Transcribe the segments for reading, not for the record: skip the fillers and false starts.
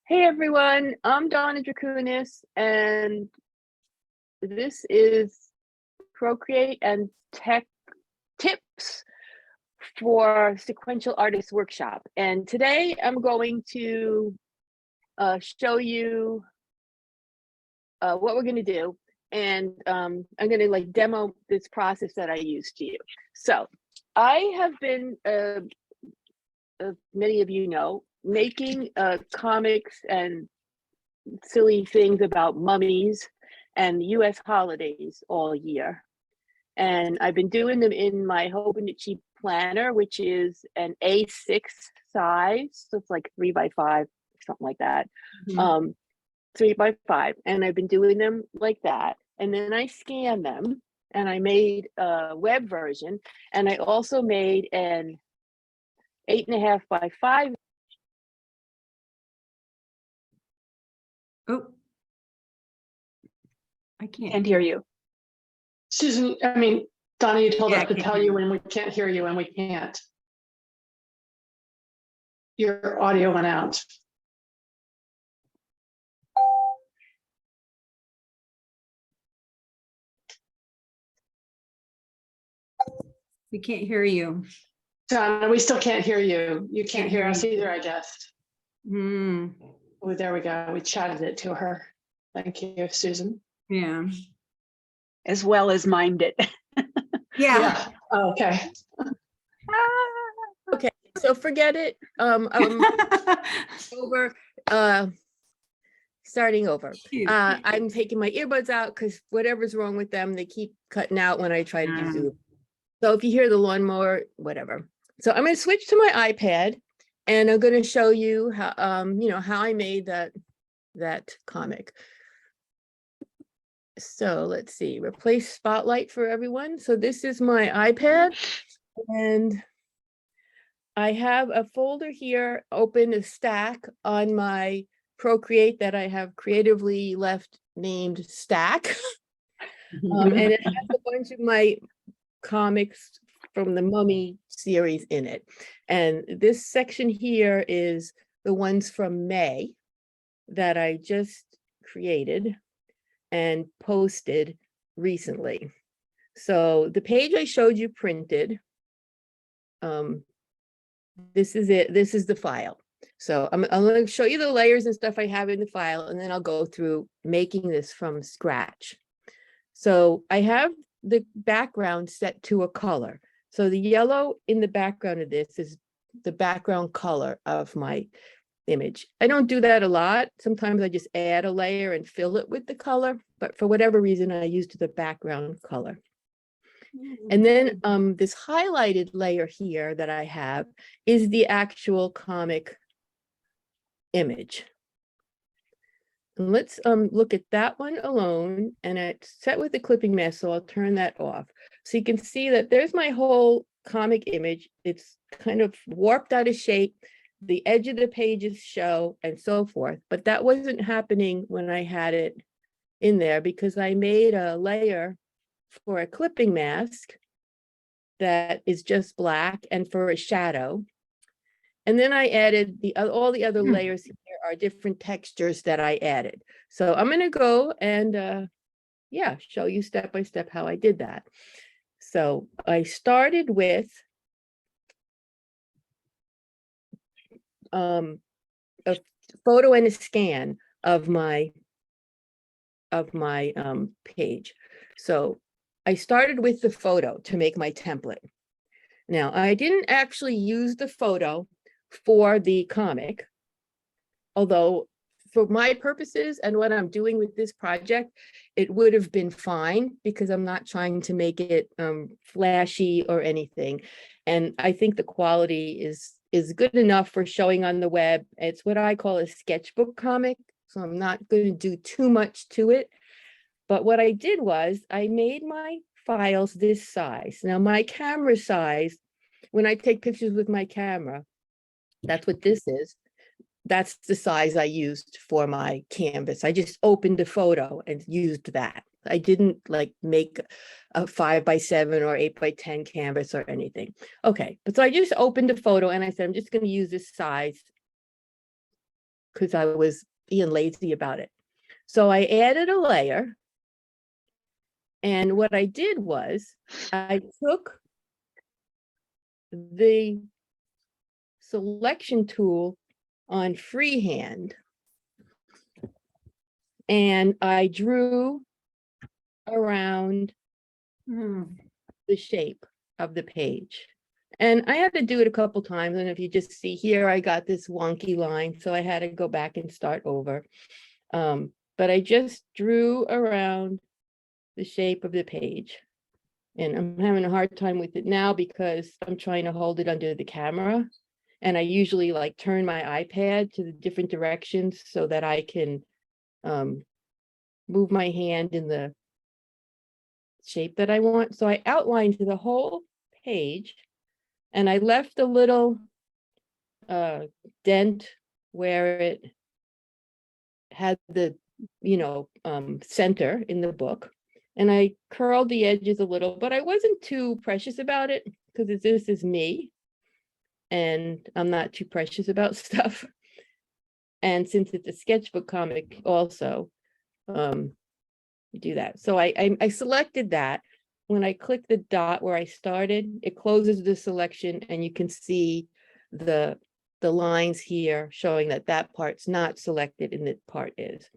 Hey everyone, I'm Donna Druchunas, and this is Procreate and Tech Tips for Sequential Artist Workshop. And today I'm going to show you what we're going to do, and I'm going to demo this process that I use to you. So I have been, many of you know, making comics and silly things about mummies and US holidays all year. And I've been doing them in my Hobonichi planner, which is an A6 size. So it's like 3x5, something like that. 3x5. And I've been doing them like that. And then I scan them and I made a web version. And I also made an 8.5x5. Oh, I Can't hear you. Susan, Donna, you told us to tell you when we can't hear you and we can't. Your audio went out. we can't hear you. Donna, we still can't hear you. You can't hear us either, I guess. Oh, there we go. We chatted it to her. Thank you, Susan. Yeah. As well as mimed it. Yeah. Oh, okay. Okay, so forget it. Over. Starting over. I'm taking my earbuds out because whatever's wrong with them, they keep cutting out when I try to Zoom. So if you hear the lawnmower, whatever. So I'm going to switch to my iPad, and I'm going to show you how how I made that comic. So let's see, replace spotlight for everyone. So this is my iPad, and I have a folder here, open a stack on my Procreate that I have creatively left named Stack. And it has a bunch of my comics from the Mummy series in it. And this section here is the ones from May that I just created and posted recently. So the page I showed you printed, this is it. This is the file. So I'm going to show you the layers and stuff I have in the file, and then I'll go through making this from scratch. So I have the background set to a color. So the yellow in the background of this is the background color of my image. I don't do that a lot. Sometimes I just add a layer and fill it with the color, but for whatever reason, I used the background color. And then this highlighted layer here that I have is the actual comic image. And let's look at that one alone, and it's set with the clipping mask, so I'll turn that off. So you can see that there's my whole comic image. It's kind of warped out of shape. The edge of the pages show and so forth, but that wasn't happening when I had it in there because I made a layer for a clipping mask that is just black and for a shadow. And then I added all the other layers here are different textures that I added. So I'm going to go and show you step by step how I did that. So I started with a photo and a scan of my page. So I started with the photo to make my template. Now, I didn't actually use the photo for the comic, although for my purposes and what I'm doing with this project, it would have been fine because I'm not trying to make it flashy or anything. And I think the quality is good enough for showing on the web. It's what I call a sketchbook comic, so I'm not going to do too much to it. But what I did was I made my files this size. Now my camera size, when I take pictures with my camera, that's what this is. That's the size I used for my canvas. I just opened a photo and used that. I didn't make a 5x7 or 8x10 canvas or anything. Okay, but so I just opened a photo and I said, I'm just going to use this size because I was being lazy about it. So I added a layer. And what I did was I took the selection tool on freehand and I drew around the shape of the page. And I had to do it a couple times. And if you just see here, I got this wonky line. So I had to go back and start over. But I just drew around the shape of the page. And I'm having a hard time with it now because I'm trying to hold it under the camera. And I usually like turn my iPad to the different directions so that I can move my hand in the shape that I want. So I outlined the whole page and I left a little dent where it had the, center in the book. And I curled the edges a little, but I wasn't too precious about it because this is me. And I'm not too precious about stuff. And since it's a sketchbook comic also, do that. So I selected that. When I click the dot where I started, it closes the selection and you can see the lines here showing that that part's not selected and that part is.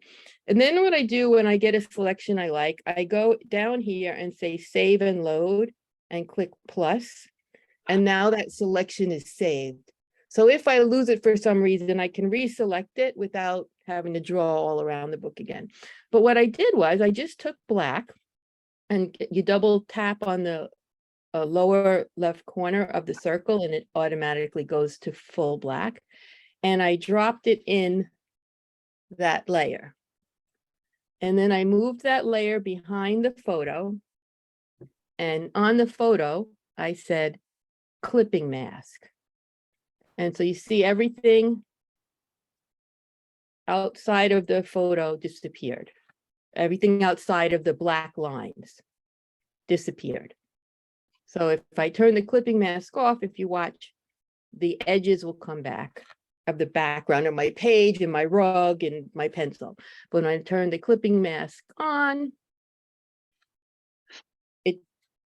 And then what I do when I get a selection I like, I go down here and say save and load and click plus. And now that selection is saved. So if I lose it for some reason, I can reselect it without having to draw all around the book again. But what I did was I just took black and you double tap on the lower left corner of the circle and it automatically goes to full black. And I dropped it in that layer. And then I moved that layer behind the photo. And on the photo, I said clipping mask. And so you see everything outside of the photo disappeared. Everything outside of the black lines disappeared. So if I turn the clipping mask off, if you watch, the edges will come back of the background of my page and my rug and my pencil. But when I turn the clipping mask on, it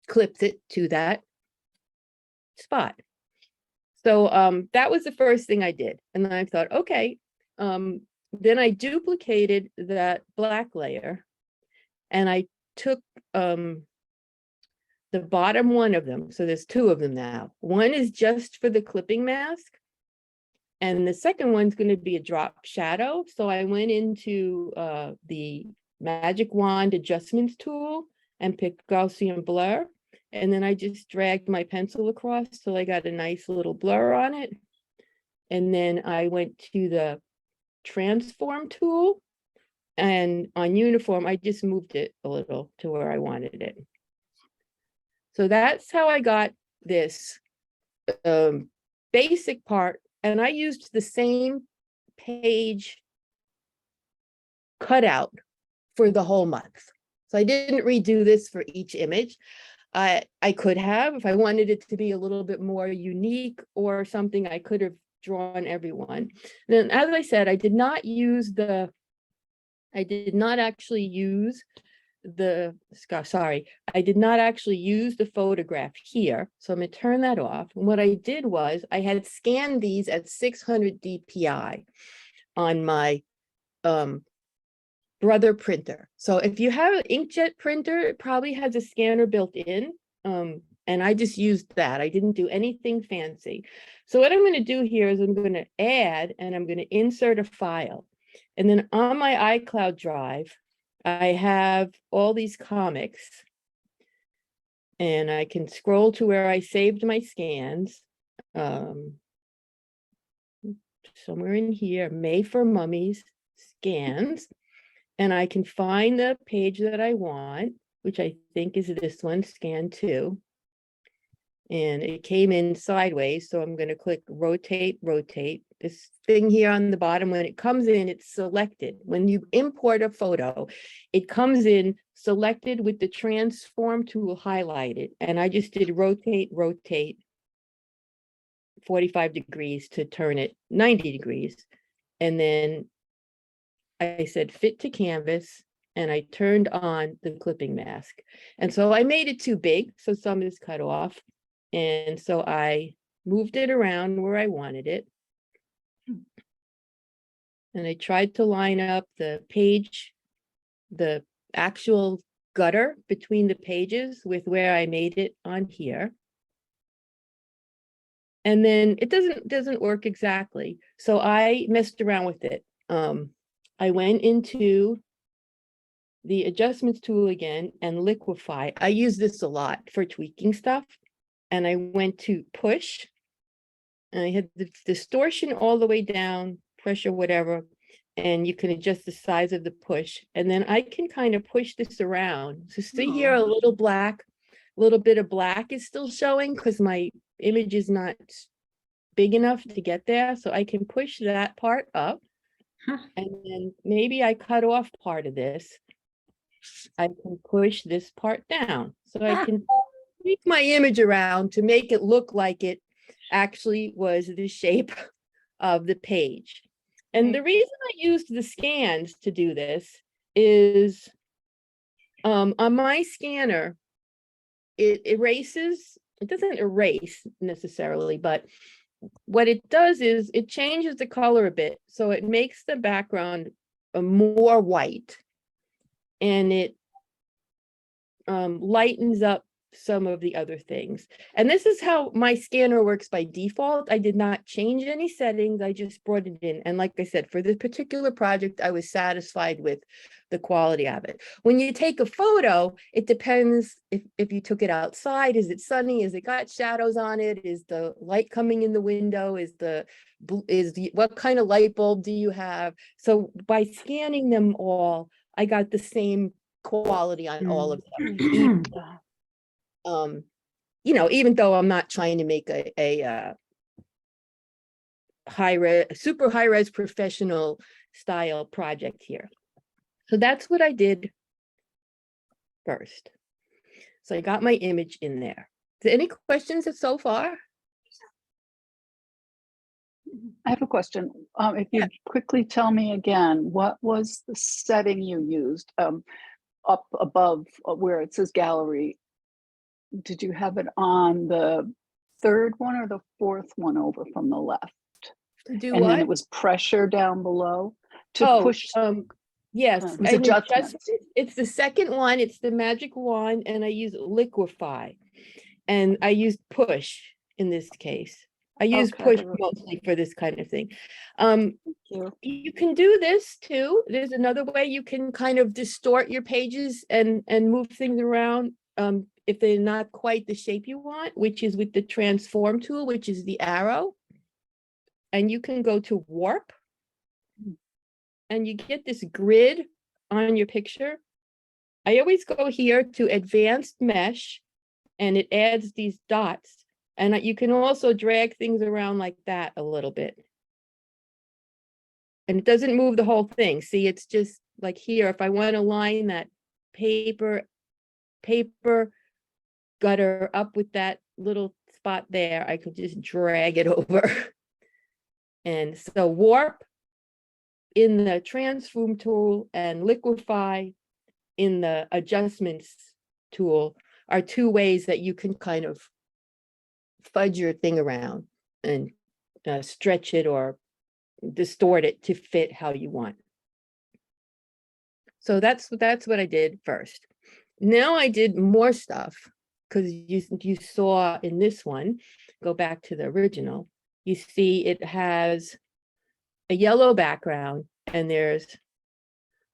clips it to that spot. So that was the first thing I did. And then I thought, okay, then I duplicated that black layer and I took the bottom one of them. So there's two of them now. One is just for the clipping mask. And the second one's going to be a drop shadow. So I went into the magic wand adjustments tool and picked Gaussian blur. And then I just dragged my pencil across till I got a nice little blur on it. And then I went to the transform tool. And on uniform, I just moved it a little to where I wanted it. So that's how I got this basic part. And I used the same page cutout for the whole month. So I didn't redo this for each image. I could have, if I wanted it to be a little bit more unique or something, I could have drawn everyone. And then, as I said, I did not actually use the photograph here. So I'm going to turn that off. And what I did was I had scanned these at 600 DPI on my Brother printer. So if you have an inkjet printer, it probably has a scanner built in. And I just used that. I didn't do anything fancy. So what I'm going to do here is I'm going to add and I'm going to insert a file. And then on my iCloud drive, I have all these comics. And I can scroll to where I saved my scans. Somewhere in here, Made for Mummies scans. And I can find the page that I want, which I think is this one, scan 2. And it came in sideways. So I'm going to click rotate. This thing here on the bottom, when it comes in, it's selected. When you import a photo, it comes in selected with the transform tool highlighted. And I just did rotate 45 degrees to turn it 90 degrees. And then I said fit to canvas, and I turned on the clipping mask. And so I made it too big, so some is cut off. And so I moved it around where I wanted it. And I tried to line up the page, the actual gutter between the pages with where I made it on here. And then it doesn't work exactly. So I messed around with it. I went into the adjustments tool again and liquefy. I use this a lot for tweaking stuff. And I went to push, and I had the distortion all the way down, pressure, whatever. And you can adjust the size of the push. And then I can kind of push this around. So see here, a little bit of black is still showing because my image is not big enough to get there. So I can push that part up. And then maybe I cut off part of this. I can push this part down. So I can tweak my image around to make it look like it actually was the shape of the page. And the reason I used the scans to do this is on my scanner, it erases, it doesn't erase necessarily, but what it does is it changes the color a bit. So it makes the background more white, and it lightens up some of the other things. And this is how my scanner works by default. I did not change any settings. I just brought it in. And like I said, for this particular project, I was satisfied with the quality of it. When you take a photo, it depends if you took it outside. Is it sunny? Is it got shadows on it? Is the light coming in the window? What kind of light bulb do you have? So by scanning them all, I got the same quality on all of them. Even though I'm not trying to make a super high res professional style project here. So that's what I did first. So I got my image in there. Any questions so far? I have a question. If you quickly tell me again, what was the setting you used up above where it says gallery? Did you have it on the third one or the fourth one over from the left? To do and what? Then it was pressure down below to push. Yes, it was adjustments. it's the second one. It's the magic wand, and I use liquefy, and I use push in this case. I use push mostly for this kind of thing. You can do this too. There's another way you can kind of distort your pages and move things around if they're not quite the shape you want, which is with the transform tool, which is the arrow. And you can go to warp, and you get this grid on your picture. I always go here to advanced mesh, and it adds these dots. And you can also drag things around like that a little bit. And it doesn't move the whole thing. See, it's just like here, if I want to line that paper gutter up with that little spot there, I could just drag it over. And so warp in the transform tool and liquefy in the adjustments tool are two ways that you can kind of fudge your thing around and stretch it or distort it to fit how you want. So that's what I did first. Now I did more stuff because you saw in this one, go back to the original, you see it has a yellow background, and there's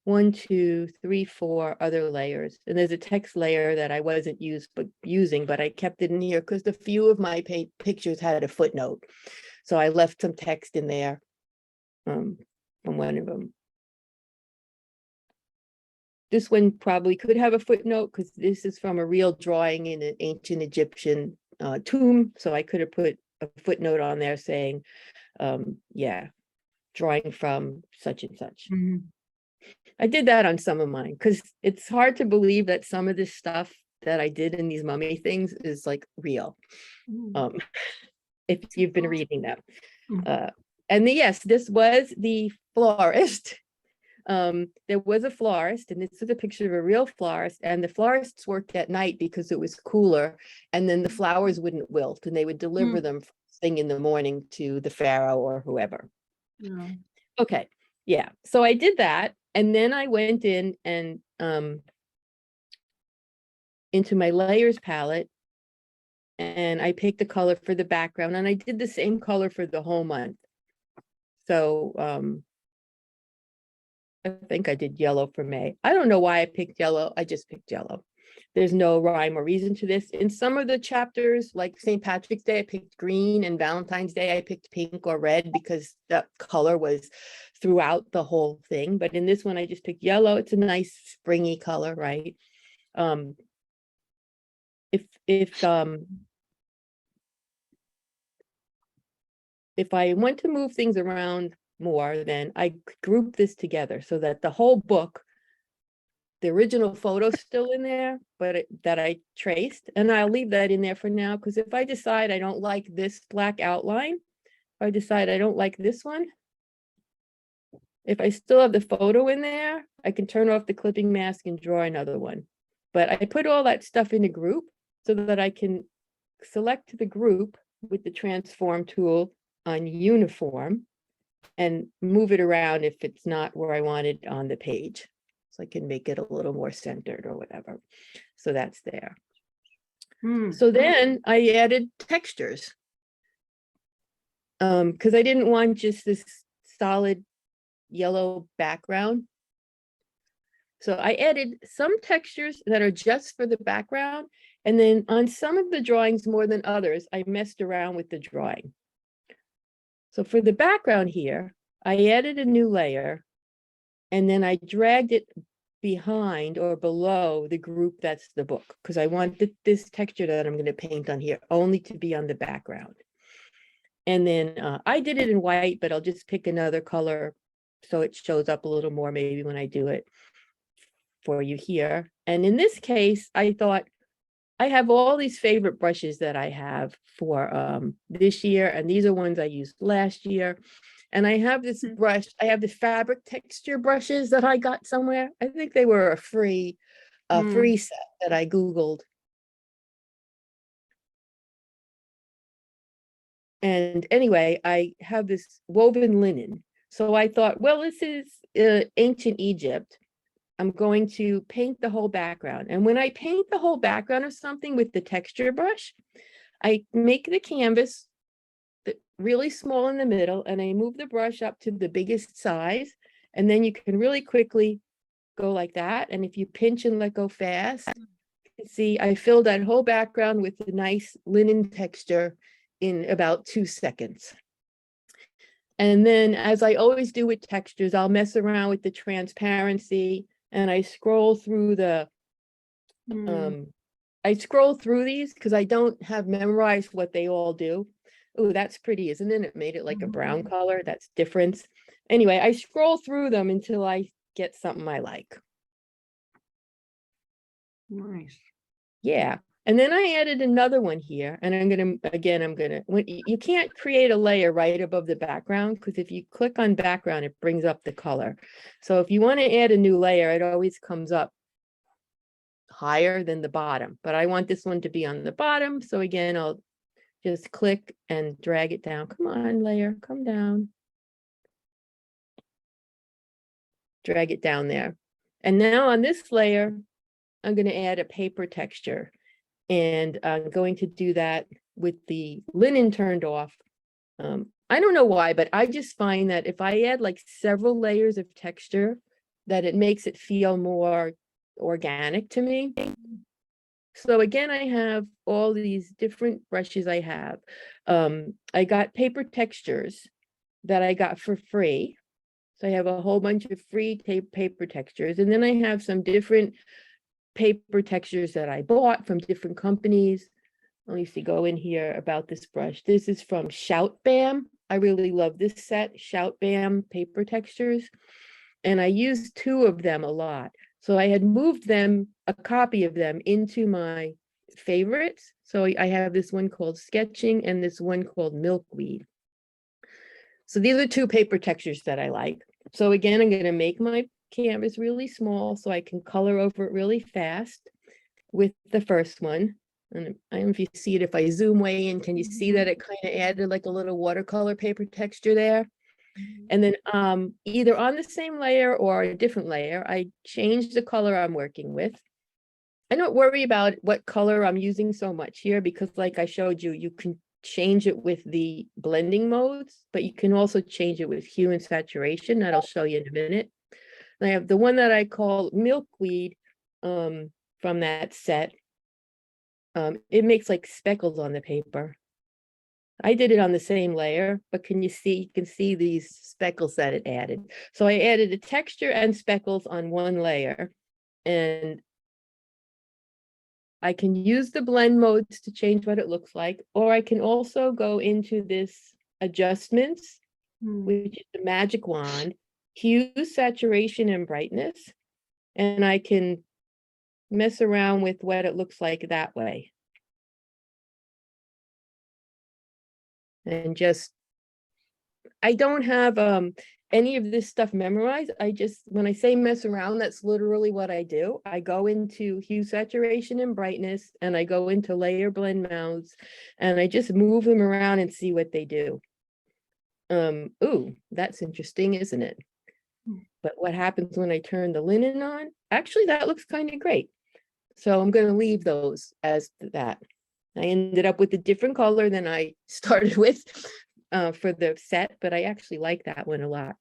1, 2, 3, 4 other layers. And there's a text layer that I wasn't using, but I kept it in here because the few of my pictures had a footnote. So I left some text in there from one of them. This one probably could have a footnote because this is from a real drawing in an ancient Egyptian tomb. So I could have put a footnote on there saying, drawing from such and such. I did that on some of mine because it's hard to believe that some of this stuff that I did in these mummy things is like real. If you've been reading them. And yes, this was the florist. There was a florist, and this is a picture of a real florist, and the florists worked at night because it was cooler, and then the flowers wouldn't wilt, and they would deliver them first thing in the morning to the pharaoh or whoever. No. Okay, yeah, so I did that, and then I went in and into my layers palette, and I picked the color for the background, and I did the same color for the whole month. So I think I did yellow for May. I don't know why I picked yellow. I just picked yellow. There's no rhyme or reason to this. In some of the chapters, like St. Patrick's Day, I picked green, and Valentine's Day, I picked pink or red because that color was throughout the whole thing. But in this one, I just picked yellow. It's a nice springy color, right? If I want to move things around more, then I group this together so that the whole book, the original photo's still in there, but that I traced, and I'll leave that in there for now, because if I decide I don't like this black outline, if I decide I don't like this one, if I still have the photo in there, I can turn off the clipping mask and draw another one. But I put all that stuff in a group so that I can select the group with the transform tool on uniform and move it around if it's not where I want it on the page. So I can make it a little more centered or whatever. So that's there. So then I added textures. Because I didn't want just this solid yellow background. So I added some textures that are just for the background. And then on some of the drawings more than others, I messed around with the drawing. So for the background here, I added a new layer, and then I dragged it behind or below the group that's the book, because I want this texture that I'm going to paint on here only to be on the background. And then I did it in white, but I'll just pick another color so it shows up a little more maybe when I do it for you here. And in this case, I thought, I have all these favorite brushes that I have for this year, and these are ones I used last year. And I have this brush, I have the fabric texture brushes that I got somewhere. I think they were a free set that I Googled. And anyway, I have this woven linen. So I thought, well, this is ancient Egypt. I'm going to paint the whole background. And when I paint the whole background of something with the texture brush, I make the canvas really small in the middle, and I move the brush up to the biggest size. And then you can really quickly go like that. And if you pinch and let go fast, you can see I filled that whole background with a nice linen texture in about 2 seconds. And then, as I always do with textures, I'll mess around with the transparency, and I scroll through the I scroll through these because I don't have memorized what they all do. Oh, that's pretty, isn't it? It made it like a brown color. That's different. Anyway, I scroll through them until I get something I like. Nice. Yeah. And then I added another one here, and you can't create a layer right above the background, because if you click on background, it brings up the color. So if you want to add a new layer, it always comes up higher than the bottom, but I want this one to be on the bottom. So again, I'll just click and drag it down. Come on, layer, come down. Drag it down there. And now on this layer, I'm going to add a paper texture. And I'm going to do that with the linen turned off. I don't know why, but I just find that if I add like several layers of texture, that it makes it feel more organic to me. So again, I have all these different brushes I have. I got paper textures that I got for free. So I have a whole bunch of free paper textures. And then I have some different paper textures that I bought from different companies. Let me see, go in here about this brush. This is from Shout Bam. I really love this set, Shout Bam paper textures. And I used 2 of them a lot. So I had moved them, a copy of them, into my favorites. So I have this one called Sketching and this one called Milkweed. So these are two paper textures that I like. So again, I'm going to make my canvas really small so I can color over it really fast with the first one. And I don't know if you see it, if I zoom way in, can you see that it kind of added like a little watercolor paper texture there? And then either on the same layer or a different layer, I change the color I'm working with. I don't worry about what color I'm using so much here because like I showed you, you can change it with the blending modes, but you can also change it with hue and saturation. That I'll show you in a minute. And I have the one that I call milkweed from that set. It makes like speckles on the paper. I did it on the same layer, but can you can see these speckles that it added. So I added a texture and speckles on one layer, and I can use the blend modes to change what it looks like, or I can also go into this adjustments, which is the magic wand, hue, saturation, and brightness. And I can mess around with what it looks like that way. And just, I don't have any of this stuff memorized. I just, when I say mess around, that's literally what I do. I go into hue, saturation, and brightness, and I go into layer blend modes, and I just move them around and see what they do. Ooh, that's interesting, isn't it? But what happens when I turn the linen on? Actually, that looks kind of great. So I'm going to leave those as that. I ended up with a different color than I started with for the set, but I actually like that one a lot.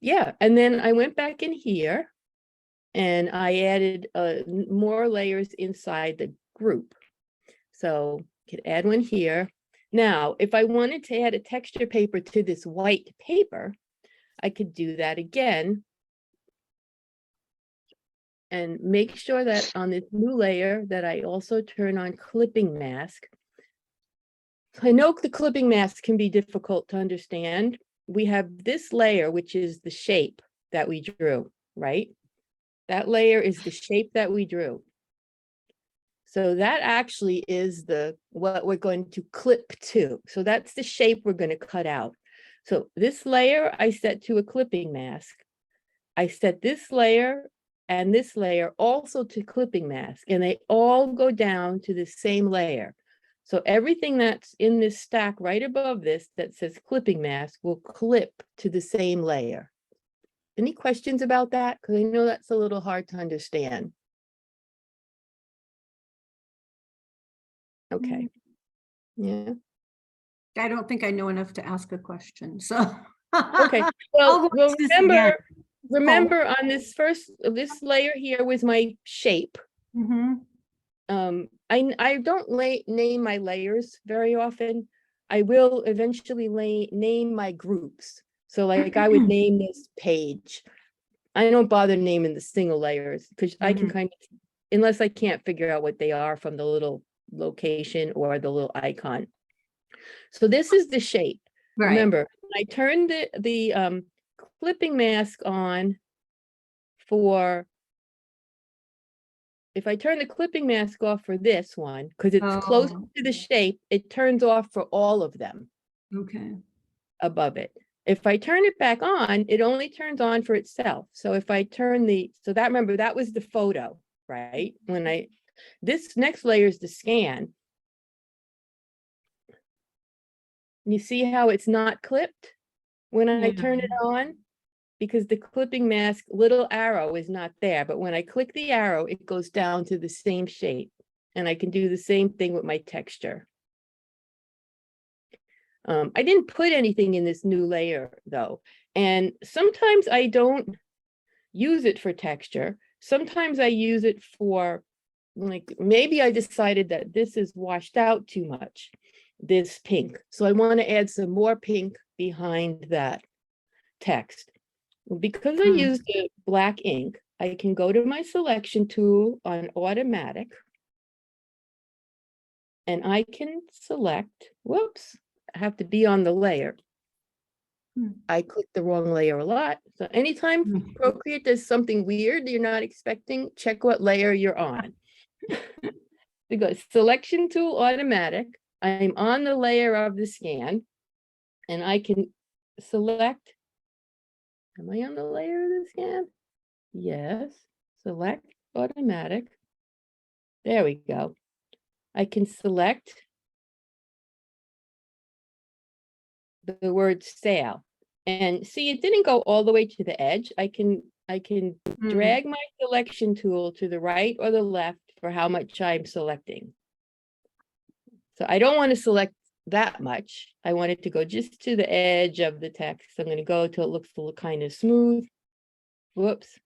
Yeah, and then I went back in here and I added more layers inside the group. So I could add one here. Now, if I wanted to add a texture paper to this white paper, I could do that again. And make sure that on this new layer that I also turn on clipping mask. I know the clipping mask can be difficult to understand. We have this layer, which is the shape that we drew, right? That layer is the shape that we drew. So that actually is what we're going to clip to. So that's the shape we're going to cut out. So this layer I set to a clipping mask. I set this layer and this layer also to clipping mask, and they all go down to the same layer. So everything that's in this stack right above this that says clipping mask will clip to the same layer. Any questions about that? Because I know that's a little hard to understand. Okay. Yeah. I don't think I know enough to ask a question, so. Okay. I'll Well, watch this again. remember on this this layer here was my shape. I don't name my layers very often. I will eventually name my groups. So like I would name this page. I don't bother naming the single layers because I can kind of, unless I can't figure out what they are from the little location or the little icon. So this is the shape. Right. Remember, I turned the clipping mask on for, if I turn the clipping mask off for this one, because it's close to the shape, it turns off for all of them. Okay. Above it. If I turn it back on, it only turns on for itself. So if I turn so that, remember, that was the photo, right? This next layer is the scan. You see how it's not clipped when I turn it on? Because the clipping mask little arrow is not there, but when I click the arrow, it goes down to the same shape. And I can do the same thing with my texture. I didn't put anything in this new layer though. And sometimes I don't use it for texture. Sometimes I use it for, like, maybe I decided that this is washed out too much, this pink. So I want to add some more pink behind that text. Because I used the black ink, I can go to my selection tool on automatic. And I can select, whoops, I have to be on the layer. I clicked the wrong layer a lot. So anytime Procreate does something weird you're not expecting, check what layer you're on. We go selection tool automatic. I'm on the layer of the scan. And I can select, am I on the layer of the scan? Yes, select automatic. There we go. I can select the word sale. And see, it didn't go all the way to the edge. I can drag my selection tool to the right or the left for how much I'm selecting. So I don't want to select that much. I want it to go just to the edge of the text. I'm going to go till it looks a little kind of smooth. Whoops.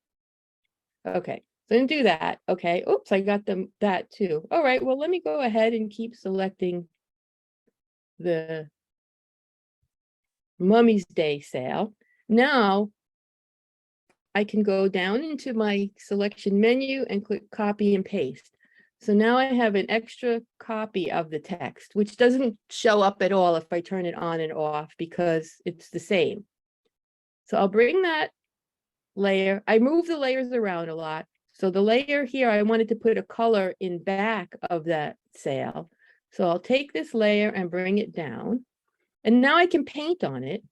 Okay, so I'm gonna do that. Okay, oops, I got them that too. All right, well, let me go ahead and keep selecting the Mummy's Day sale. Now I can go down into my selection menu and click copy and paste. So now I have an extra copy of the text, which doesn't show up at all if I turn it on and off because it's the same. So I'll bring that layer. I move the layers around a lot. So the layer here, I wanted to put a color in back of that sale. So I'll take this layer and bring it down. And now I can paint on it.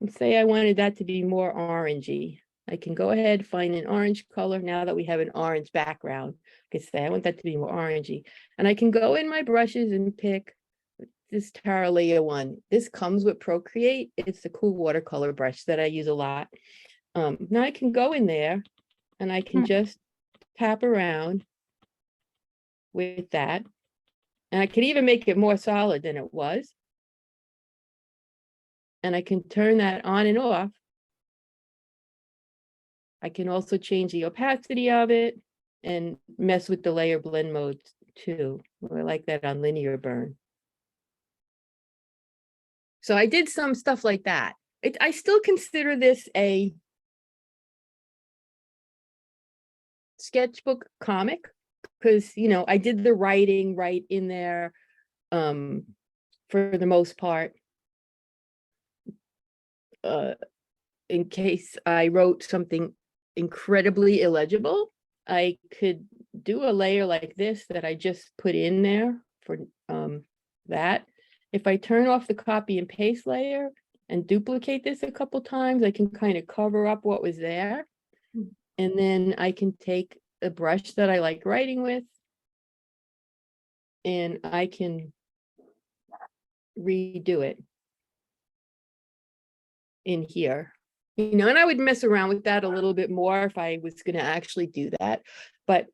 And say I wanted that to be more orangey. I can go ahead, find an orange color now that we have an orange background. I can say I want that to be more orangey. And I can go in my brushes and pick this Taralea one. This comes with Procreate. It's a cool watercolor brush that I use a lot. Now I can go in there and I can just tap around with that. And I could even make it more solid than it was. And I can turn that on and off. I can also change the opacity of it and mess with the layer blend mode too. I like that on linear burn. So I did some stuff like that. I still consider this a sketchbook comic because, you know, I did the writing right in there for the most part. In case I wrote something incredibly illegible, I could do a layer like this that I just put in there for that. If I turn off the copy and paste layer and duplicate this a couple times, I can kind of cover up what was there. And then I can take a brush that I like writing with and I can redo it in here. You know, and I would mess around with that a little bit more if I was going to actually do that. But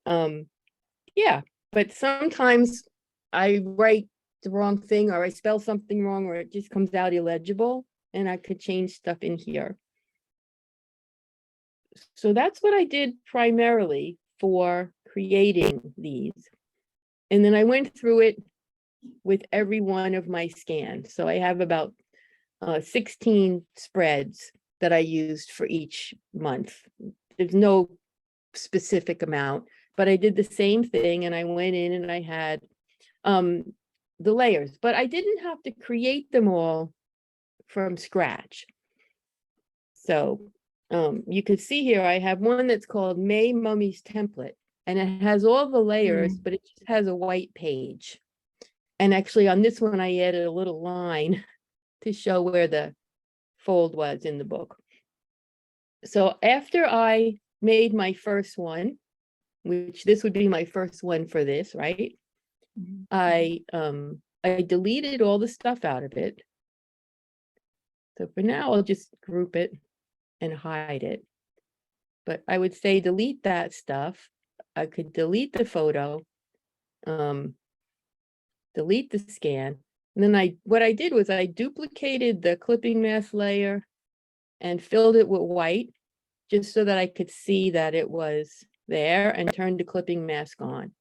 yeah, but sometimes I write the wrong thing or I spell something wrong or it just comes out illegible and I could change stuff in here. So that's what I did primarily for creating these. And then I went through it with every one of my scans. So I have about 16 spreads that I used for each month. There's no specific amount, but I did the same thing and I went in and I had the layers, but I didn't have to create them all from scratch. So you can see here, I have one that's called May Mummy's Template, and it has all the layers, but it just has a white page. And actually on this one, I added a little line to show where the fold was in the book. So after I made my first one, which this would be my first one for this, right? I deleted all the stuff out of it. So for now, I'll just group it and hide it. But I would say delete that stuff. I could delete the photo, delete the scan. And then what I did was I duplicated the clipping mask layer and filled it with white, just so that I could see that it was there and turned the clipping mask on.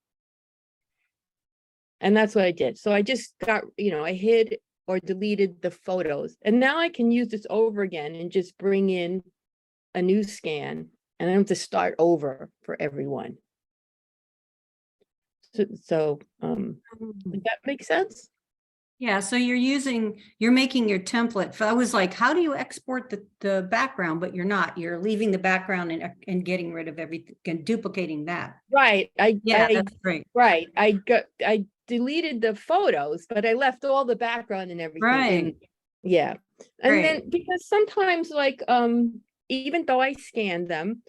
And that's what I did. So I just got, you know, I hid or deleted the photos. And now I can use this over again and just bring in a new scan and I don't have to start over for everyone. So does that make sense? Yeah, so you're making your template. I was like, how do you export the background? But you're not. You're leaving the background and getting rid of everything and duplicating that. Right. That's great. Right. I deleted the photos, but I left all the background and everything. Right. Yeah. And Great. then because sometimes like, even though I scanned them,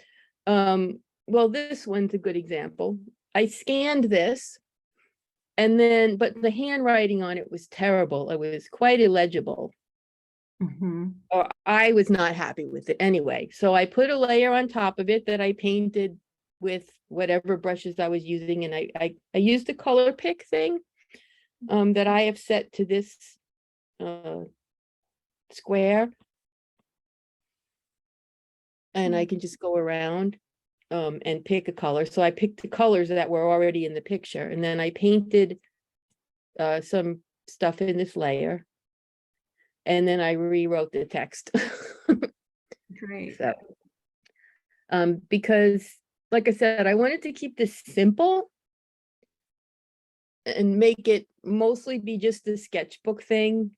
well, this one's a good example. I scanned this and then, but the handwriting on it was terrible. It was quite illegible. Mhm. Or I was not happy with it anyway. So I put a layer on top of it that I painted with whatever brushes I was using. And I used the color pick thing that I have set to this square. And I can just go around and pick a color. So I picked the colors that were already in the picture. And then I painted some stuff in this layer. And then I rewrote the text. Great. So, because like I said, I wanted to keep this simple and make it mostly be just a sketchbook thing.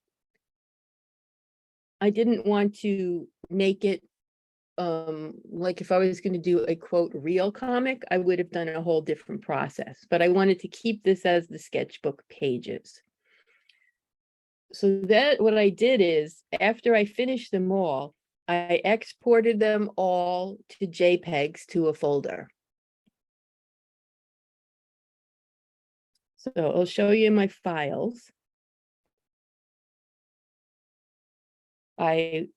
I didn't want to make it like if I was going to do a quote real comic, I would have done a whole different process, but I wanted to keep this as the sketchbook pages. So that what I did is after I finished them all, I exported them all to JPEGs to a folder. So I'll show you my files. I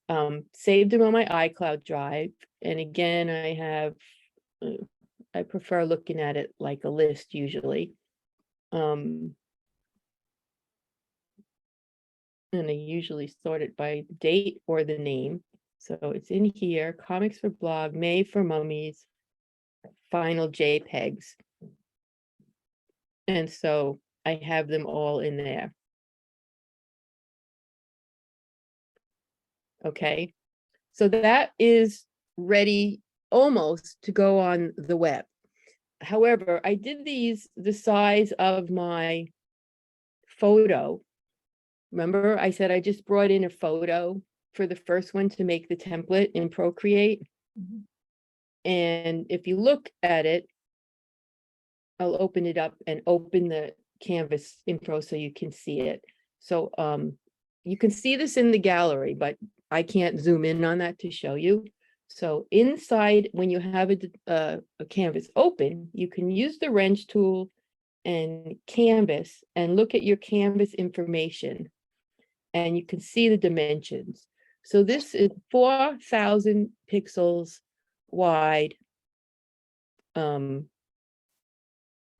saved them on my iCloud drive. And again, I have, I prefer looking at it like a list usually. And I usually sort it by date or the name. So it's in here, Comics for Blog, Made for Mummies, Final JPEGs. And so I have them all in there. Okay, so that is ready almost to go on the web. However, I did these the size of my photo. Remember, I said I just brought in a photo for the first one to make the template in Procreate. Mhm. And if you look at it, I'll open it up and open the canvas info so you can see it. So you can see this in the gallery, but I can't zoom in on that to show you. So inside, when you have a canvas open, you can use the wrench tool and canvas and look at your canvas information. And you can see the dimensions. So this is 4,000 pixels wide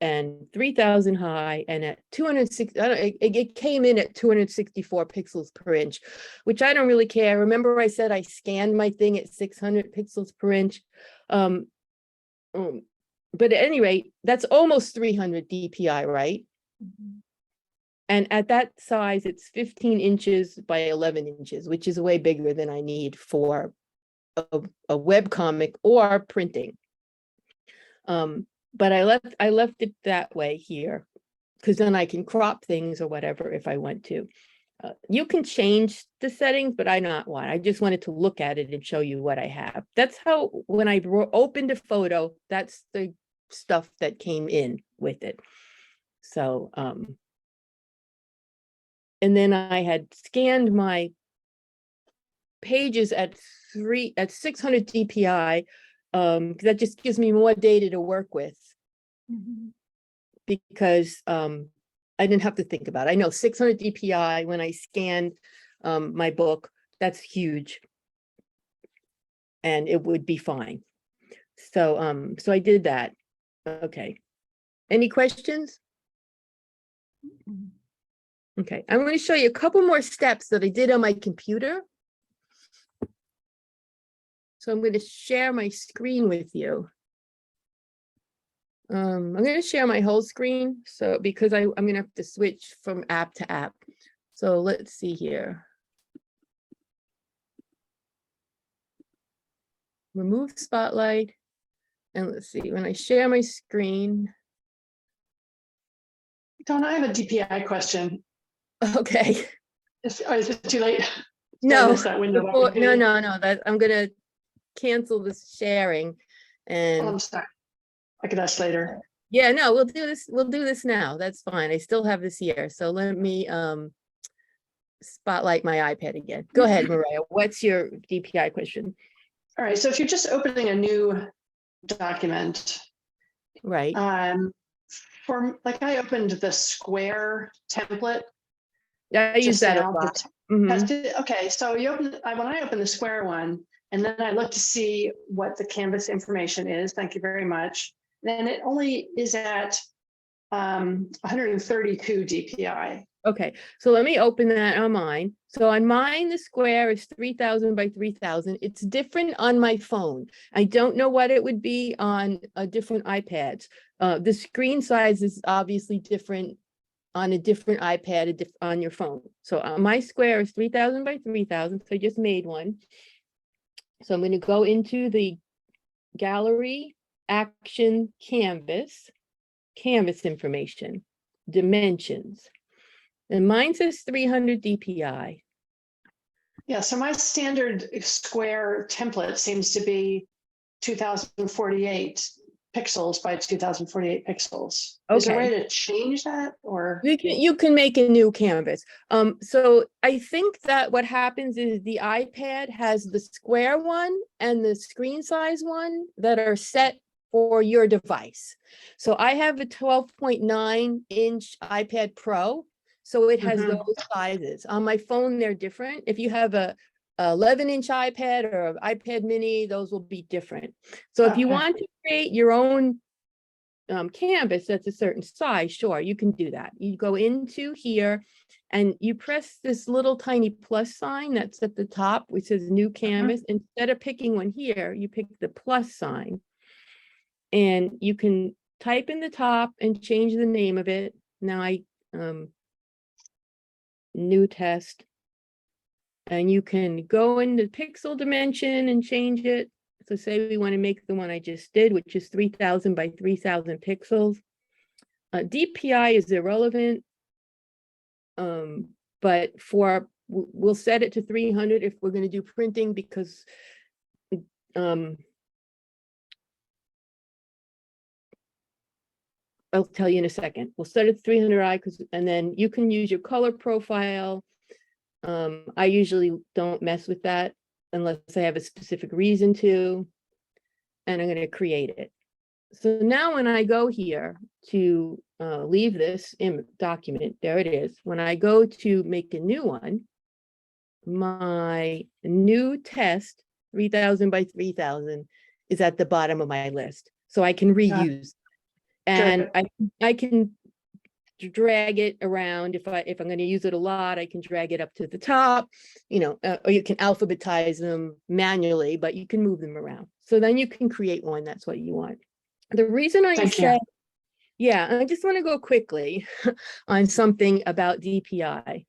and 3,000 high, and at 260, it came in at 264 pixels per inch, which I don't really care. Remember I said I scanned my thing at 600 pixels per inch. But at any rate, that's almost 300 DPI, right? Mhm. And at that size, it's 15 inches by 11 inches, which is way bigger than I need for a web comic or printing. But I left it that way here because then I can crop things or whatever if I want to. You can change the settings, but I not want. I just wanted to look at it and show you what I have. That's how, when I opened a photo, that's the stuff that came in with it. So, and then I had scanned my pages at 600 DPI. That just gives me more data to work with. Mhm. Because I didn't have to think about it. I know 600 DPI when I scanned my book, that's huge. And it would be fine. So so I did that. Okay. Any questions? Mhm. Okay, I'm going to show you a couple more steps that I did on my computer. So I'm going to share my screen with you. I'm going to share my whole screen. So because I'm going to have to switch from app to app. So let's see here. Remove spotlight. And let's see, when I share my screen. Donna, I have a DPI question. Okay. Is it too late? No, miss that window no, opportunity? no, that I'm going to cancel this sharing. Oh, And I'm sorry. I could ask later. yeah, no, we'll do this now. That's fine. I still have this here. So let me spotlight my iPad again. Go ahead, Mariah. What's your DPI question? All right, so if you're just opening a new document, Right. I opened the square template. I use just that a now. lot. Mhm. Okay, so when I open the square one, and then I look to see what the Canvas information is, thank you very much, then it only is at 132 DPI. Okay, so let me open that on mine. So on mine, the square is 3000 by 3000. It's different on my phone. I don't know what it would be on a different iPads. The screen size is obviously different on a different iPad, on your phone. So my square is 3000 by 3000. So I just made one. So I'm going to go into the gallery, action, canvas information, dimensions. And mine says 300 DPI. Yeah, so my standard square template seems to be 2048 pixels by 2048 pixels. Is there a way to change that, or? You can make a new canvas. So I think that what happens is the iPad has the square one and the screen size one that are set for your device. So I have a 12.9-inch iPad Pro. So it has those sizes. On my phone, they're different. If you have a 11-inch iPad or an iPad mini, those will be different. So if you want to create your own canvas that's a certain size, sure, you can do that. You go into here and you press this little tiny plus sign that's at the top, which says new canvas. Instead of picking one here, you pick the plus sign. And you can type in the top and change the name of it. Now new test, and you can go into pixel dimension and change it. So say we want to make the one I just did, which is 3000 by 3000 pixels. DPI is irrelevant, but we'll set it to 300 if we're going to do printing, because I'll tell you in a second. We'll set it to 300i, and then you can use your color profile. I usually don't mess with that unless I have a specific reason to, and I'm going to create it. So now when I go here to leave this document, there it is. When I go to make a new one, my new test 3000 by 3000 is at the bottom of my list. So I can reuse. And I can drag it around. If I'm going to use it a lot, I can drag it up to the top, or you can alphabetize them manually, but you can move them around. So then you can create one that's what you want. The reason I said, I just want to go quickly on something about DPI.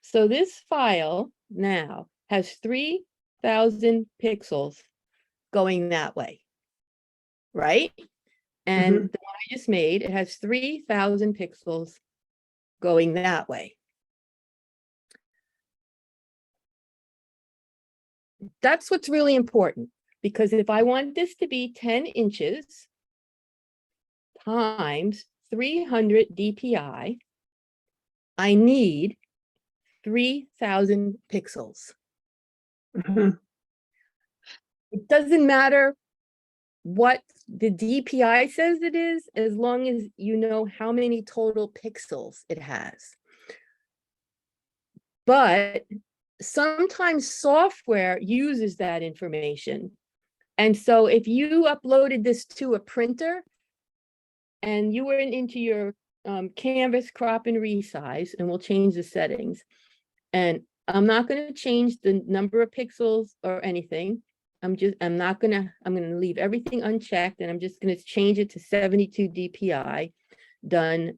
So this file now has 3000 pixels going that way, right? And the one I just made, it has 3000 pixels going that way. That's what's really important, because if I want this to be 10 inches times 300 DPI, I need 3000 pixels. It doesn't matter what the DPI says it is, as long as you know how many total pixels it has. But sometimes software uses that information. And so if you uploaded this to a printer and you went into your canvas crop and resize, and we'll change the settings, and I'm not going to change the number of pixels or anything. I'm going to leave everything unchecked, and I'm just going to change it to 72 DPI. Done.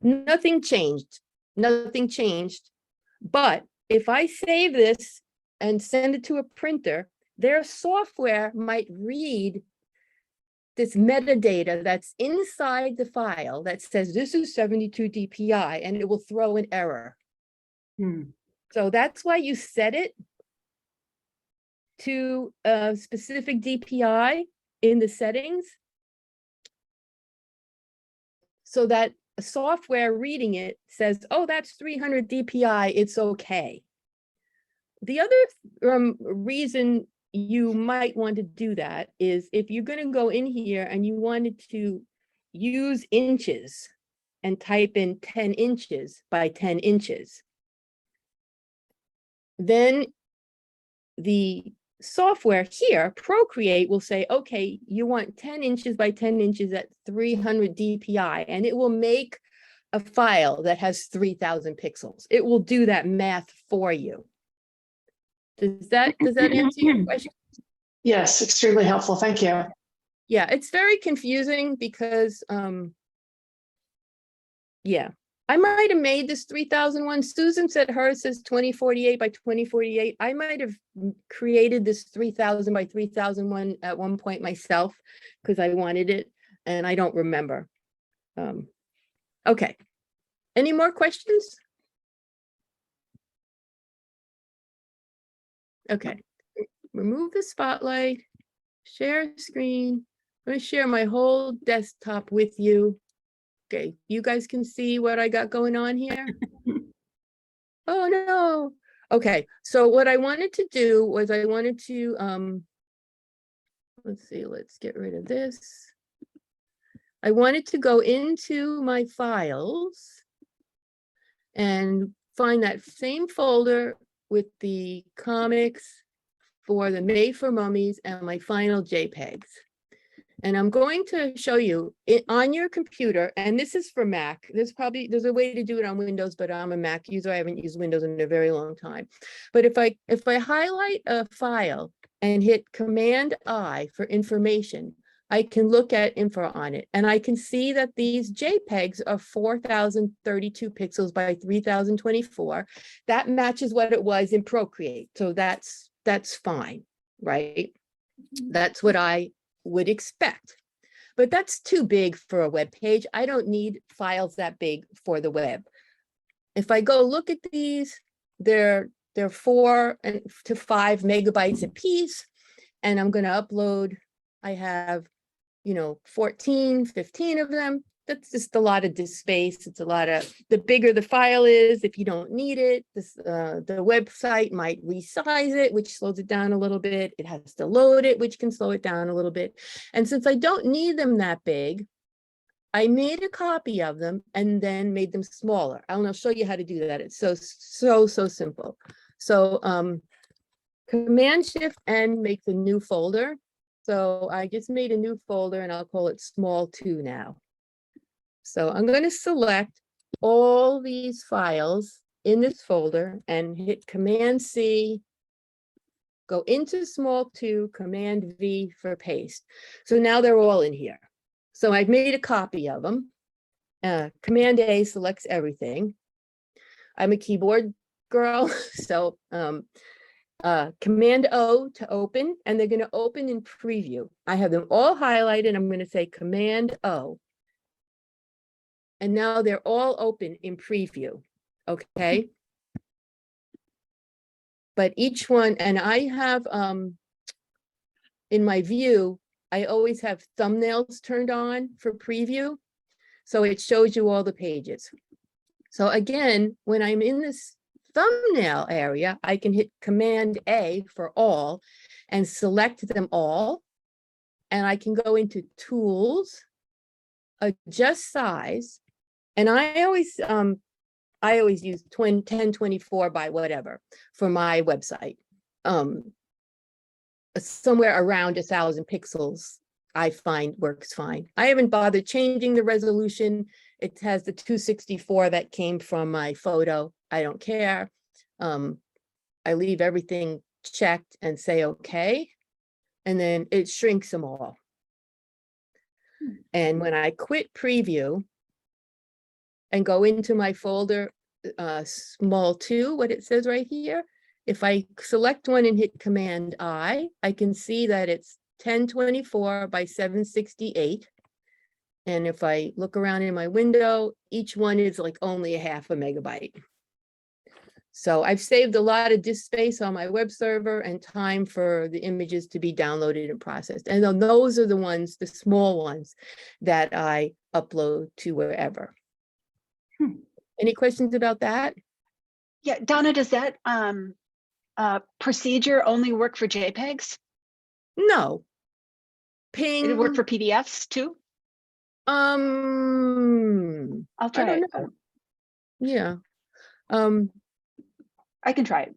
Nothing changed. But if I save this and send it to a printer, their software might read this metadata that's inside the file that says this is 72 DPI, and it will throw an error. So that's why you set it to a specific DPI in the settings, so that software reading it says, oh, that's 300 DPI, it's okay. The other reason you might want to do that is if you're going to go in here and you wanted to use inches and type in 10 inches by 10 inches, then the software here, Procreate, will say, okay, you want 10 inches by 10 inches at 300 DPI, and it will make a file that has 3,000 pixels. It will do that math for you. Does that answer your question? Yes, extremely helpful. Thank you. Yeah, it's very confusing because, yeah, I might have made this 3001. Susan said hers says 2048 by 2048. I might have created this 3000 by 3001 at one point myself because I wanted it and I don't remember. Okay. Any more questions? Okay. Remove the spotlight, share screen. I'm going to share my whole desktop with you. Okay, you guys can see what I got going on here. Oh no. Okay, so what I wanted to do was I wanted to, let's see, let's get rid of this. I wanted to go into my files and find that same folder with the comics for the Made for Mummies and my final JPEGs. And I'm going to show you it on your computer, and this is for Mac. There's a way to do it on Windows, but I'm a Mac user. I haven't used Windows in a very long time. But if I highlight a file and hit Command I for information, I can look at info on it, and I can see that these JPEGs are 4,032 pixels by 3,024. That matches what it was in Procreate, so that's fine, right? That's what I would expect, but that's too big for a web page. I don't need files that big for the web. If I go look at these, they're 4 to 5 megabytes a piece, and I'm going to upload. I have 14, 15 of them. That's just a lot of disk space. It's a lot of, the bigger the file is, if you don't need it, the website might resize it, which slows it down a little bit. It has to load it, which can slow it down a little bit. And since I don't need them that big, I made a copy of them and then made them smaller. I'll show you how to do that. It's so simple. So Command Shift N makes a new folder. So I just made a new folder and I'll call it small 2 now. So I'm going to select all these files in this folder and hit Command C, go into small 2, Command V for paste. So now they're all in here. So I've made a copy of them. Command A selects everything. I'm a keyboard girl, so Command O to open, and they're going to open in preview. I have them all highlighted. I'm going to say Command O. And now they're all open in preview, okay? But each one, and I have, in my view, I always have thumbnails turned on for preview. So it shows you all the pages. So again, when I'm in this thumbnail area, I can hit Command A for all and select them all. And I can go into Tools, Adjust Size. And I always use 1024 by whatever for my website. Somewhere around 1,000 pixels, I find works fine. I haven't bothered changing the resolution. It has the 264 that came from my photo. I don't care. I leave everything checked and say okay, and then it shrinks them all. And when I quit preview and go into my folder, small 2, what it says right here, if I select one and hit Command I can see that it's 1024 by 768. And if I look around in my window, each one is like only a half a megabyte. So I've saved a lot of disk space on my web server and time for the images to be downloaded and processed. And then those are the ones, the small ones, that I upload to wherever. Any questions about that? Yeah, Donna, does that procedure only work for JPEGs? No. Did it work Ping, for PDFs too? I'll I'll I try don't it. know. Yeah. I can try it.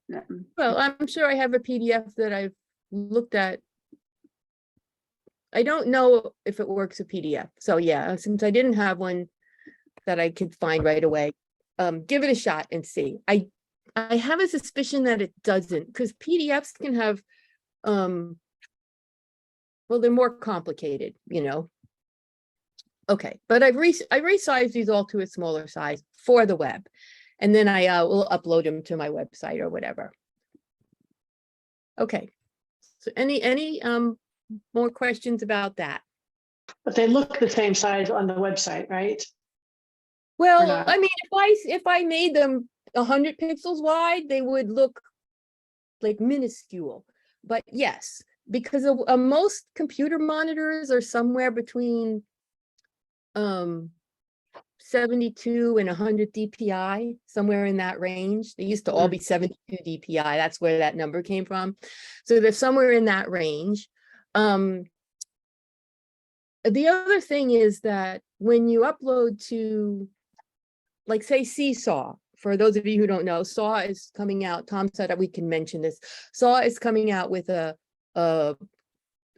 Well, I'm sure I have a PDF that I've looked at. I don't know if it works a PDF. So yeah, since I didn't have one that I could find right away, give it a shot and see. I have a suspicion that it doesn't, because PDFs can have, well, they're more complicated, you know. Okay, but I resized these all to a smaller size for the web, and then I will upload them to my website or whatever. Okay, so any more questions about that? But they look the same size on the website, right? Well, not? I mean, if I made them 100 pixels wide, they would look like minuscule. But yes, because most computer monitors are somewhere between 72 and 100 DPI, somewhere in that range. They used to all be 72 DPI. That's where that number came from. So they're somewhere in that range. The other thing is that when you upload to, like, say, Seesaw, for those of you who don't know, Saw is coming out. Tom said that we can mention this. Saw is coming out with a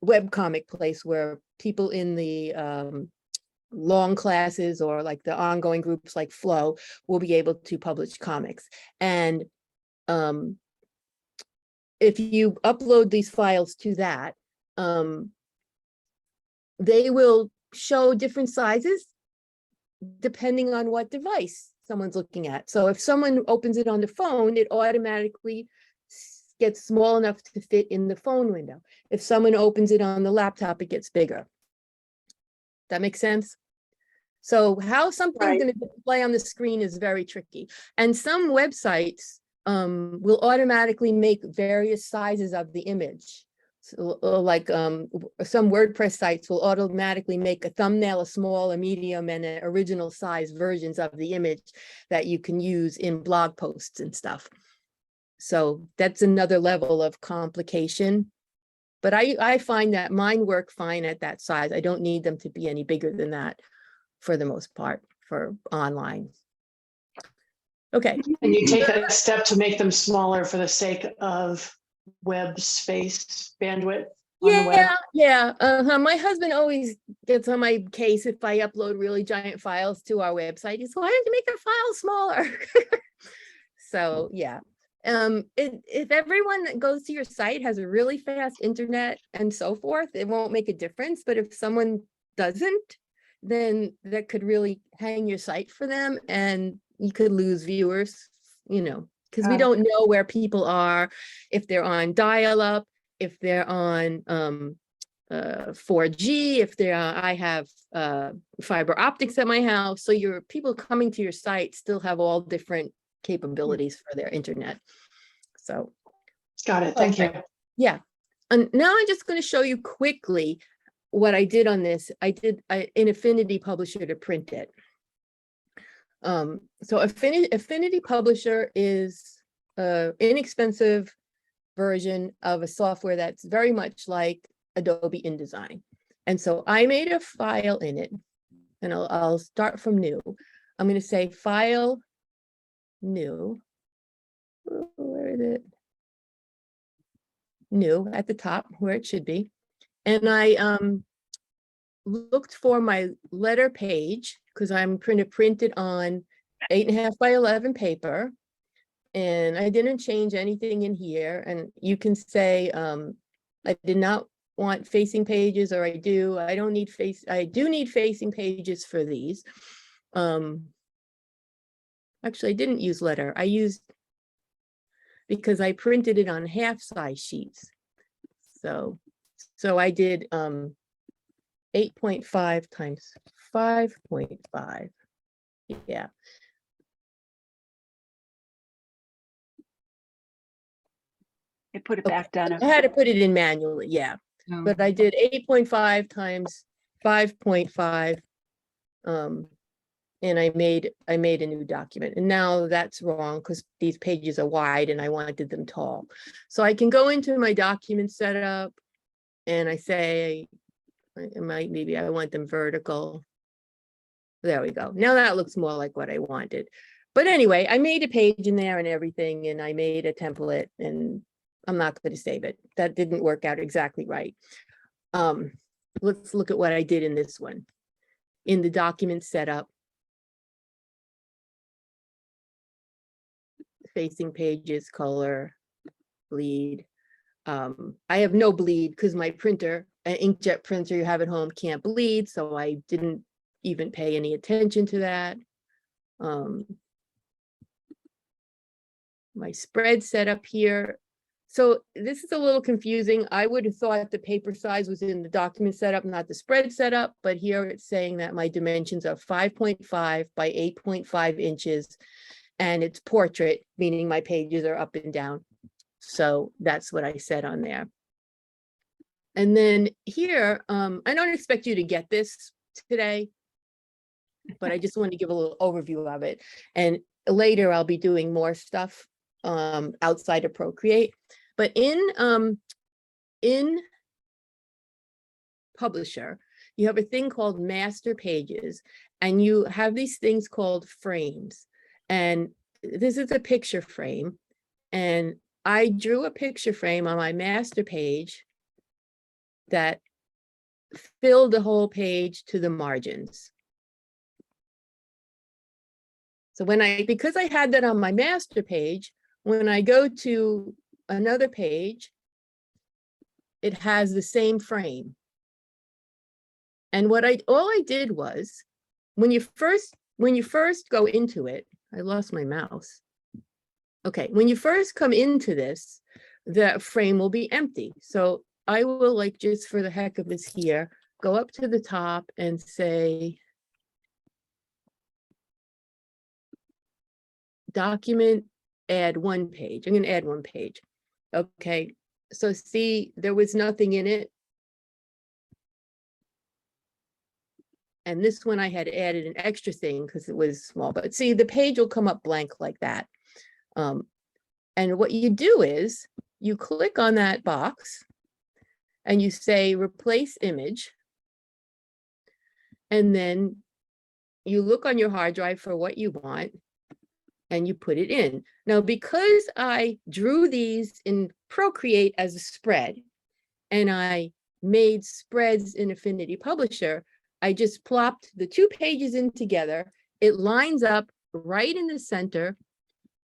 webcomic place where people in the long classes or like the ongoing groups like Flow will be able to publish comics. And if you upload these files to that, they will show different sizes depending on what device someone's looking at. So if someone opens it on the phone, it automatically gets small enough to fit in the phone window. If someone opens it on the laptop, it gets bigger. That makes sense? So how something's going to display on the screen is very tricky. And some websites will automatically make various sizes of the image. So, like some WordPress sites will automatically make a thumbnail, a small, a medium, and an original size versions of the image that you can use in blog posts and stuff. So that's another level of complication. But I find that mine work fine at that size. I don't need them to be any bigger than that for the most part for online. Okay. And you take that step to make them smaller for the sake of web space bandwidth on the web. Yeah. My husband always gets on my case if I upload really giant files to our website. He's, why don't you make the file smaller? So yeah. If everyone that goes to your site has a really fast internet and so forth, it won't make a difference. But if someone doesn't, then that could really hang your site for them, and you could lose viewers, you know, because we don't know where people are, if they're on dial-up, if they're on 4G, if they're I have fiber optics at my house. So your people coming to your site still have all different capabilities for their internet. So Got it. Thank you. yeah. And now I'm just going to show you quickly what I did on this. I did in Affinity Publisher to print it. So Affinity Publisher is an inexpensive version of a software that's very much like Adobe InDesign. And so I made a file in it, and I'll start from new. I'm going to say File, New. Where is it? New at the top where it should be. And I looked for my letter page because I'm going to print it on 8.5 by 11 paper. And I didn't change anything in here. And you can say, I did not want facing pages, or I do need facing pages for these. Actually, I didn't use letter. I used, because I printed it on half size sheets. So I did 8.5 times 5.5. Yeah. I put it back down. I had to put it in manually, yeah. But I did 8.5 times 5.5 and I made a new document, and now that's wrong because these pages are wide and I wanted them tall. So I can go into my document setup and I say, maybe I want them vertical. There we go. Now that looks more like what I wanted. But anyway, I made a page in there and everything, and I made a template, and I'm not going to save it. That didn't work out exactly right. Let's look at what I did in this one. In the document setup, facing pages, color, bleed. I have no bleed because my printer, an inkjet printer you have at home, can't bleed, so I didn't even pay any attention to that. My spread setup here. So this is a little confusing. I would have thought the paper size was in the document setup, not the spread setup, but here it's saying that my dimensions are 5.5 by 8.5 inches, and it's portrait, meaning my pages are up and down. So that's what I said on there. And then here, I don't expect you to get this today, but I just wanted to give a little overview of it. And later I'll be doing more stuff outside of Procreate. But in Publisher, you have a thing called master pages, and you have these things called frames. And this is a picture frame. And I drew a picture frame on my master page that filled the whole page to the margins. So because I had that on my master page, when I go to another page, it has the same frame. And all I did was, when you first go into it, I lost my mouse. Okay, when you first come into this, the frame will be empty. So I will, like, just for the heck of this here, go up to the top and say, document, add one page. I'm going to add one page. Okay, so see, there was nothing in it. And this one I had added an extra thing because it was small, but see, the page will come up blank like that. And what you do is you click on that box and you say replace image. And then you look on your hard drive for what you want and you put it in. Now, because I drew these in Procreate as a spread and I made spreads in Affinity Publisher, I just plopped the two pages in together. It lines up right in the center.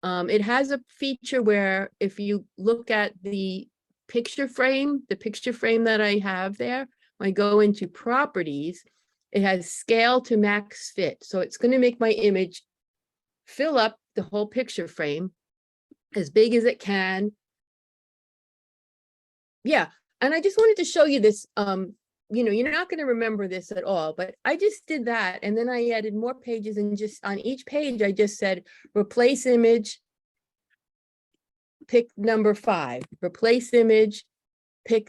It has a feature where if you look at the picture frame that I have there, when I go into properties, it has scale to max fit. So it's going to make my image fill up the whole picture frame as big as it can. Yeah, and I just wanted to show you this. You're not going to remember this at all, but I just did that. And then I added more pages, and just on each page, I just said, replace image, pick number 5, replace image, pick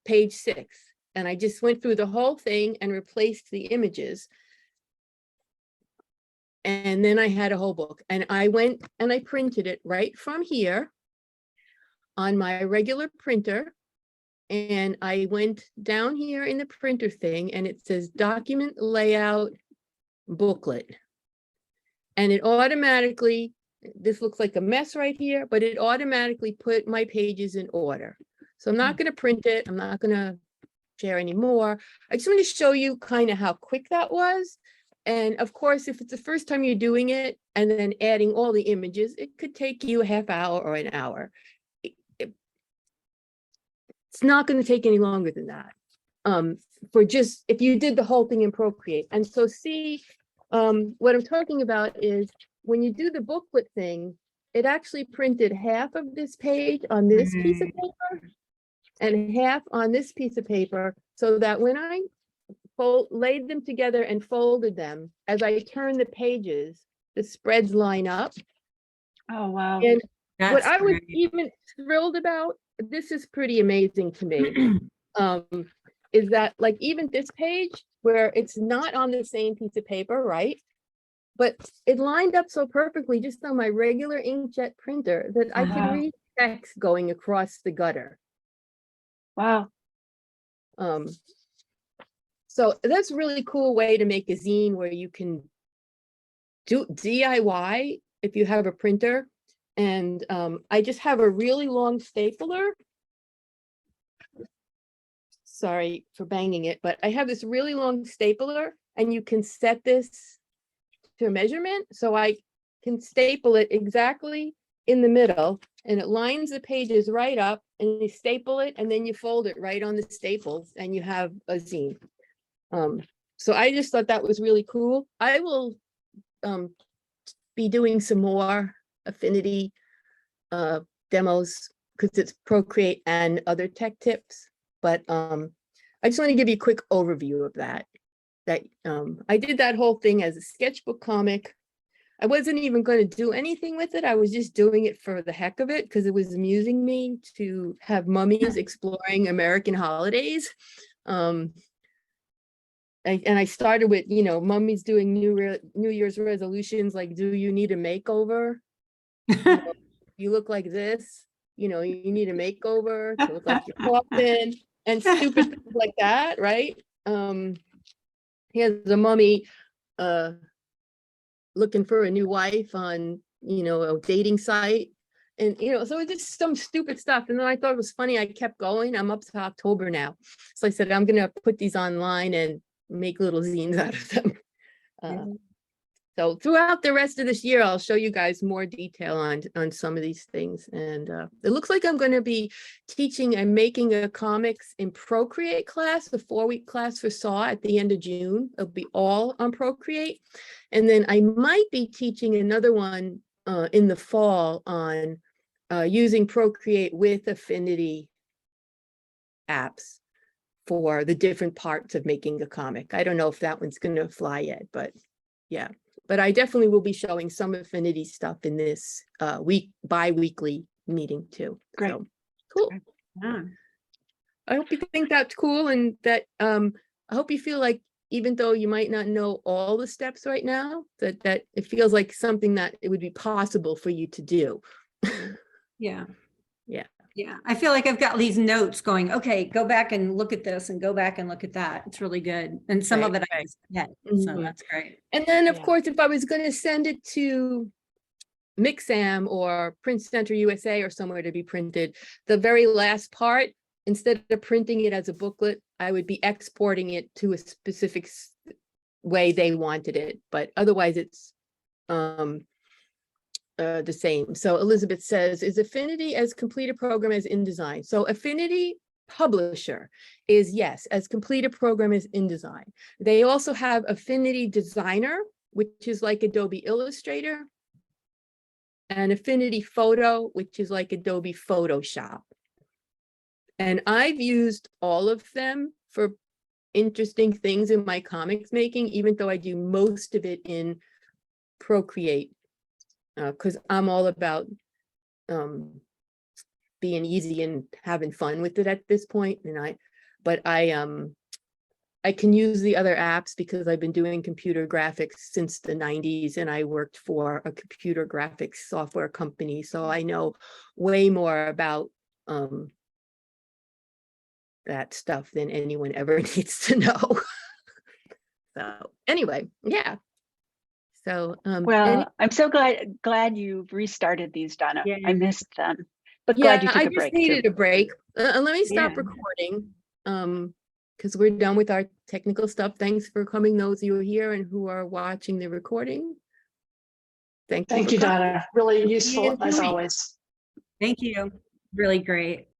page 6. And I just went through the whole thing and replaced the images. And then I had a whole book, and I went and I printed it right from here on my regular printer. And I went down here in the printer thing, and it says document layout booklet. And it automatically, this looks like a mess right here, but it automatically put my pages in order. So I'm not going to print it. I'm not going to share anymore. I just want to show you kind of how quick that was. And of course, if it's the first time you're doing it and then adding all the images, it could take you a half hour or an hour. It's not going to take any longer than that. For just, if you did the whole thing in Procreate. And so see, what I'm talking about is when you do the booklet thing, it actually printed half of this page on this piece of paper and half on this piece of paper, so that when I laid them together and folded them, as I turn the pages, the spreads line up. Oh, wow. And what That's I was great. even thrilled about, this is pretty amazing to me, is that, like, even this page, where it's not on the same piece of paper, right? But it lined up so perfectly just on my regular inkjet printer that I could Wow. read text going across the gutter. Wow. So that's a really cool way to make a zine where you can do DIY if you have a printer. And I just have a really long stapler. Sorry for banging it, but I have this really long stapler, and you can set this to a measurement. So I can staple it exactly in the middle, and it lines the pages right up, and you staple it, and then you fold it right on the staples, and you have a zine. So I just thought that was really cool. I will be doing some more Affinity demos because it's Procreate and other tech tips. But I just want to give you a quick overview of that. I did that whole thing as a sketchbook comic. I wasn't even going to do anything with it. I was just doing it for the heck of it because it was amusing me to have mummies exploring American holidays. And I started with, mummies doing New Year's resolutions, like, do you need a makeover? You look like this, you need a makeover to look like your coffin, and stupid things like that, right? Here's a mummy looking for a new wife on, a dating site. And, so it's just some stupid stuff. And then I thought it was funny. I kept going. I'm up to October now. So I said, I'm going to put these online and make little zines out of them. So throughout the rest of this year, I'll show you guys more detail on some of these things. And it looks like I'm going to be teaching and making a comics in Procreate class, the 4-week class for SAW at the end of June. It'll be all on Procreate. And then I might be teaching another one in the fall on using Procreate with Affinity apps for the different parts of making a comic. I don't know if that one's going to fly yet, but yeah. But I definitely will be showing some Affinity stuff in this bi-weekly meeting too. Great. So, cool. Yeah. I hope you think that's cool, and that I hope you feel like even though you might not know all the steps right now, that it feels like something that it would be possible for you to do. Yeah. Yeah. Yeah. I feel like I've got these notes going, okay, go back and look at this and go back and look at that. It's really good. And some of it I just get. So Mhm. that's great. And then, of Yeah. course, if I was going to send it to Mixam or Print Center USA or somewhere to be printed, the very last part, instead of printing it as a booklet, I would be exporting it to a specific way they wanted it. But otherwise, it's the same. So Elizabeth says, is Affinity as complete a program as InDesign? So Affinity Publisher is, yes, as complete a program as InDesign. They also have Affinity Designer, which is like Adobe Illustrator, and Affinity Photo, which is like Adobe Photoshop. And I've used all of them for interesting things in my comics making, even though I do most of it in Procreate, because I'm all about being easy and having fun with it at this point. And I can use the other apps because I've been doing computer graphics since the 90s, and I worked for a computer graphics software company. So I know way more about that stuff than anyone ever needs to know. So anyway, yeah. So Well, I'm so glad you restarted these, Donna. I Yeah. missed them, but yeah, glad you took I a just break needed too. a break. Let me stop Yeah. recording because we're done with our technical stuff. Thanks for coming, those of you who are here and who are watching the recording. Thank you, Thank you, coming. Donna. Really See you useful in 2 as weeks. always. Thank you. Really great.